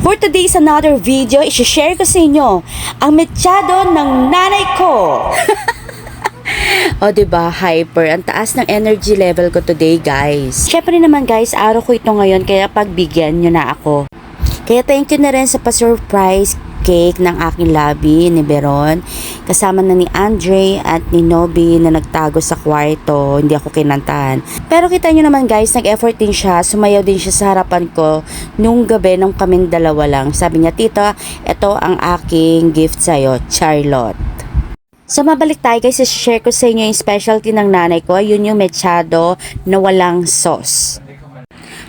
For today's another video, i-share ko sa inyo ang mechado ng nanay ko. O diba, hyper. Ang taas ng energy level ko today, guys. Syempre naman, guys, araw ko ito ngayon, kaya pagbigyan nyo na ako. Kaya thank you na rin sa pa-surprise cake ng aking labi ni Beron. Kasama na ni Andre at ni Nobi na nagtago sa kwarto. Hindi ako kinantahan. Pero kita nyo naman, guys, nag-effort din siya. Sumayaw din siya sa harapan ko nung gabi nung kaming dalawa lang. Sabi niya, Tita, ito ang aking gift sa'yo, Charlotte. So mabalik tayo, guys, share ko sa inyo yung specialty ng nanay ko. Yun yung mechado na walang sauce.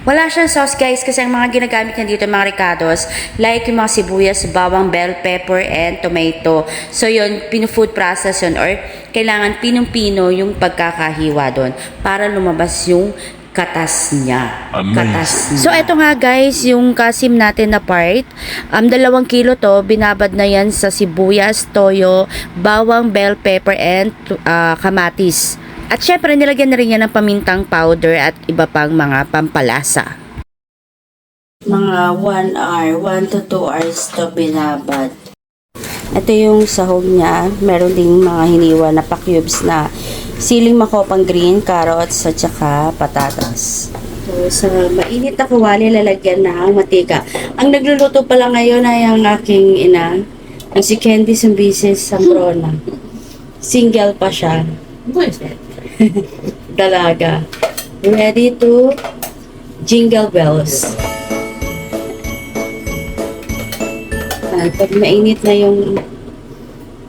Wala siyang sauce, guys, kasi ang mga ginagamit niya dito, mga ricados, like yung mga sibuyas, bawang, bell pepper, and tomato. So yun, pinu-food process yun, or kailangan pinong-pino yung pagkakahiwa doon para lumabas yung katas niya. So eto nga, guys, yung kasim natin na part. 2 kilo to, binabad na yan sa sibuyas, toyo, bawang, bell pepper, and kamatis. At syempre, nilagyan na rin yan ng pamintang powder at iba pang mga pampalasa. Mga 1 hour, 1 to 2 hours to binabad. Ito yung sahog niya. Meron ding mga hiniwa na pa-cubes na siling makopang green, carrots, at saka patatas. So, sa mainit na kawali, lalagyan ng matika. Ang nagluluto pala ngayon ay ang aking ina, ang si Candy Sumbises Sambrona. Single pa siya. Dalaga. Ready to jingle bells. Pag mainit na yung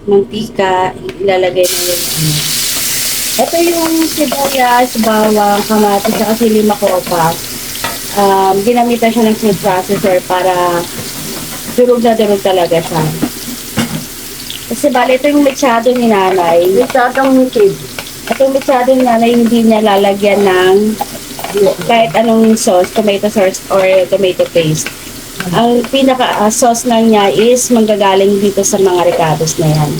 mantika, ilalagay na yung ito yung sibuyas, bawang, kamatis, at sili makopa. Ginamitan siya ng food processor para durog na durog talaga siya. Kasi bali, ito yung mechado ni nanay. Mechadong kid. Itong mechado ni nanay, hindi niya lalagyan ng kahit anong sauce, tomato sauce or tomato paste. Ang pinaka-sauce lang niya is manggagaling dito sa mga ricados na yan.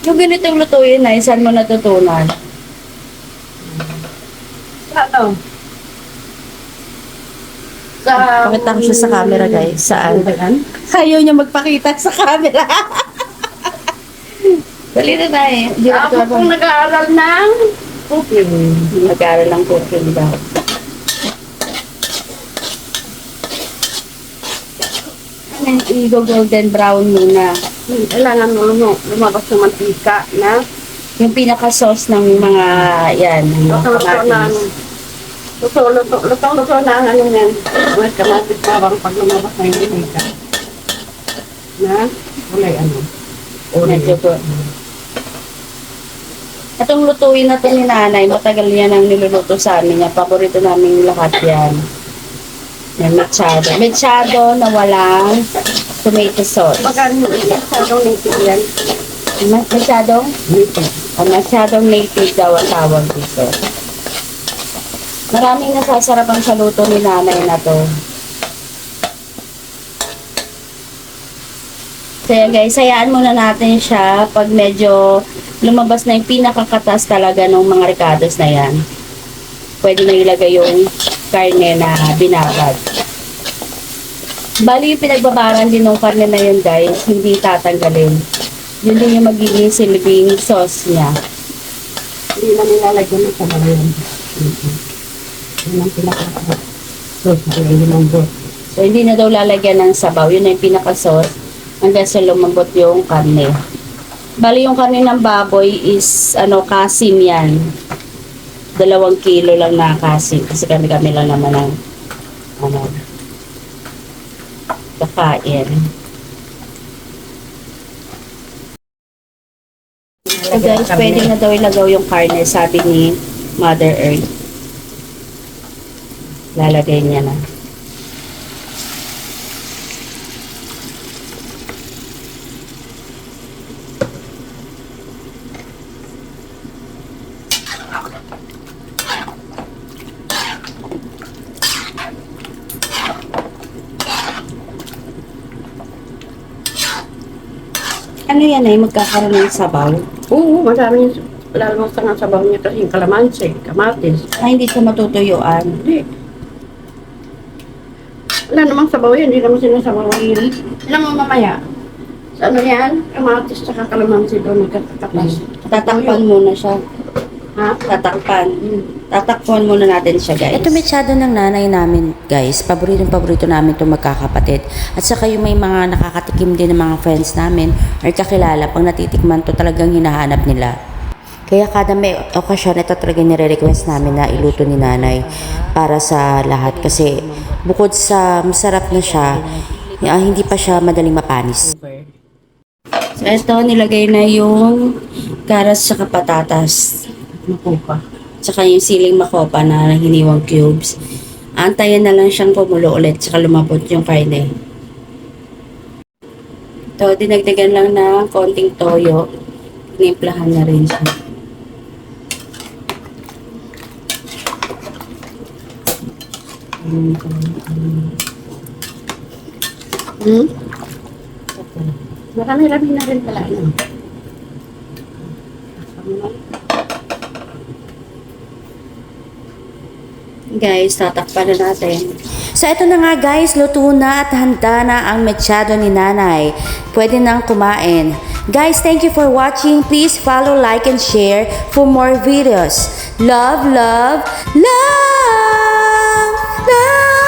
Yung ganitong lutuin na, saan mo natutunan? Ano? Pakita ko siya sa camera, guys. Saan? Ayaw niya magpakita sa camera. Dali na na eh. Ako pong nag-aaral ng cooking. Nag-aaral ng cooking daw. I-golden brown muna. Kailangan mo lumabas ng mantika na Yung pinaka-sauce ng mga yan. luto-luto na luto-luto na ang ano yan. May kamatis bawang pag lumabas na yung mantika. Na ulay ano. Medyo po. Itong lutuin na ito ni nanay, matagal yan ang niluluto sa amin niya. Paborito namin lahat yan. Yan, mechado. Mechado na walang tomato sauce. Magkano masyadong native yan? Mechadong? Native. Masyadong native daw ang tawag dito. Maraming nasasarapan sa luto ni nanay na to. Kaya guys, hayaan muna natin siya pag medyo lumabas na yung pinakakatas talaga ng mga ricados na yan. Pwede na ilagay yung karne na binabad. Bali yung pinagbabaran din ng karne na yun, guys, hindi tatanggalin. Yun din yung magiging silbing sauce niya. Hindi na nilalagyan ng sabaw yan. Yun ang pinaka-sauce. So, hindi na daw lalagyan ng sabaw. Yun na yung pinaka-sauce. Hanggang sa lumambot yung karne. Bali yung karne ng baboy is, kasim yan. 2 kilo lang na kasim. Kasi kami lang naman ang, kakain. So guys, pwede na daw ilagaw yung karne, sabi ni Mother Earth. Lalagay niya na. Ano yan ay magkakaroon ng sabaw? Oo, madami yung lalabas na nga sabaw niya kasi yung kalamansi, kamatis. Ay, hindi siya matutuyuan. Hindi. Wala namang sabaw yan, hindi naman sinasabawan. Alam mo mamaya, sa ano yan, kamatis tsaka kalamansi doon nagkatakas. Tatakpan muna siya. Ha? Tatakpan. Tatakpan muna natin siya, guys. Ito mechado ng nanay namin, guys. Paborito namin itong magkakapatid. At saka yung may mga nakakatikim din ng mga friends namin or kakilala, pag natitikman to talagang hinahanap nila. Kaya kada may okasyon, ito talaga nire-request namin na iluto ni nanay para sa lahat. Kasi bukod sa masarap na siya, hindi pa siya madaling mapanis. So, ito, nilagay na yung karas sa patatas. Makupa. Tsaka yung siling makopa na hiniwang cubes. Antayin na lang siyang kumulo ulit tsaka lumapot yung karne. Ito, dinagdagan lang ng konting toyo. Tinimplahan na rin siya. Marami-rami na rin pala. Ano? Guys, tatakpan na natin. So, ito na nga guys, luto na at handa na ang mechado ni nanay. Pwede nang kumain. Guys, thank you for watching. Please follow, like, and share for more videos. Love, love, love, love.